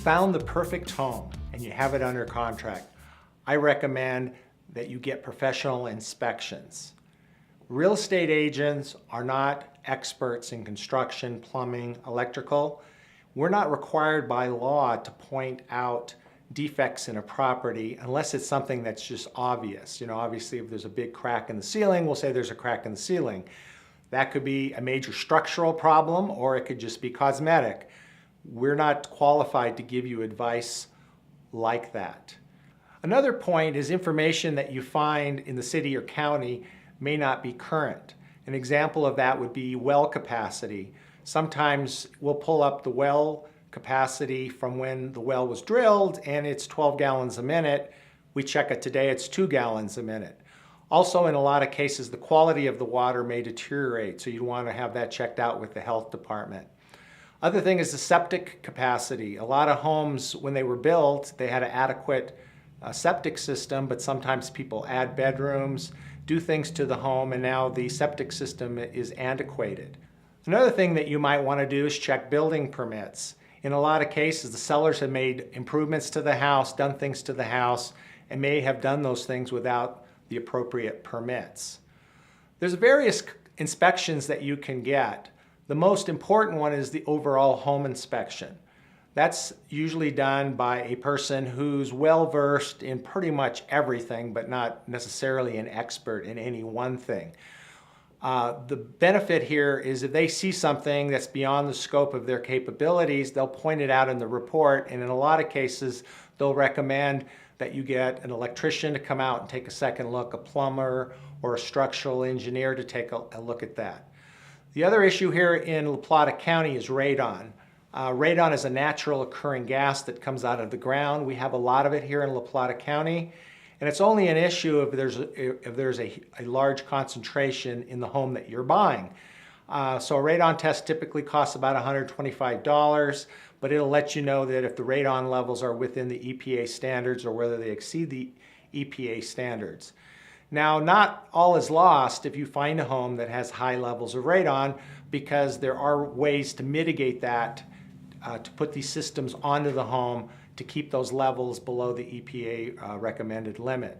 found the perfect home and you have it under contract, I recommend that you get professional inspections. Real estate agents are not experts in construction, plumbing, electrical. We're not required by law to point out defects in a property unless it's something that's just obvious. You know, obviously if there's a big crack in the ceiling, we'll say there's a crack in the ceiling. That could be a major structural problem or it could just be cosmetic. We're not qualified to give you advice like that. Another point is information that you find in the city or county may not be current. An example of that would be well capacity. Sometimes we'll pull up the well capacity from when the well was drilled and it's 12 gallons a minute. We check it today, it's 2 gallons a minute. Also, in a lot of cases, the quality of the water may deteriorate, so you'd want to have that checked out with the health department. Other thing is the septic capacity. A lot of homes, when they were built, they had an adequate septic system, but sometimes people add bedrooms, do things to the home, and now the septic system is antiquated. Another thing that you might want to do is check building permits. In a lot of cases, the sellers have made improvements to the house, done things to the house, and may have done those things without the appropriate permits. There's various inspections that you can get. The most important one is the overall home inspection. That's usually done by a person who's well-versed in pretty much everything, but not necessarily an expert in any one thing. The benefit here is if they see something that's beyond the scope of their capabilities, they'll point it out in the report, and in a lot of cases, they'll recommend that you get an electrician to come out and take a second look, a plumber or a structural engineer to take a look at that. The other issue here in La Plata County is radon. Radon is a natural occurring gas that comes out of the ground. We have a lot of it here in La Plata County, and it's only an issue if there's a large concentration in the home that you're buying. So a radon test typically costs about $125, but it'll let you know that if the radon levels are within the EPA standards or whether they exceed the EPA standards. Now, not all is lost if you find a home that has high levels of radon, because there are ways to mitigate that, to put these systems onto the home to keep those levels below the EPA recommended limit.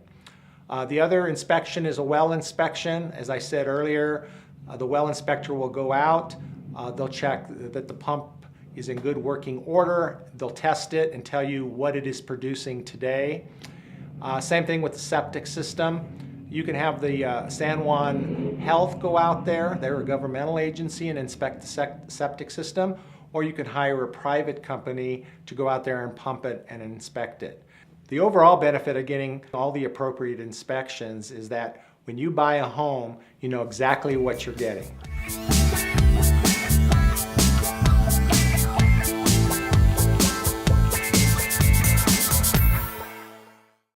The other inspection is a well inspection. As I said earlier, the well inspector will go out, they'll check that the pump is in good working order, they'll test it and tell you what it is producing today. Same thing with the septic system. You can have the San Juan Health go out there, they're a governmental agency, and inspect the septic system, or you can hire a private company to go out there and pump it and inspect it. The overall benefit of getting all the appropriate inspections is that when you buy a home, you know exactly what you're getting.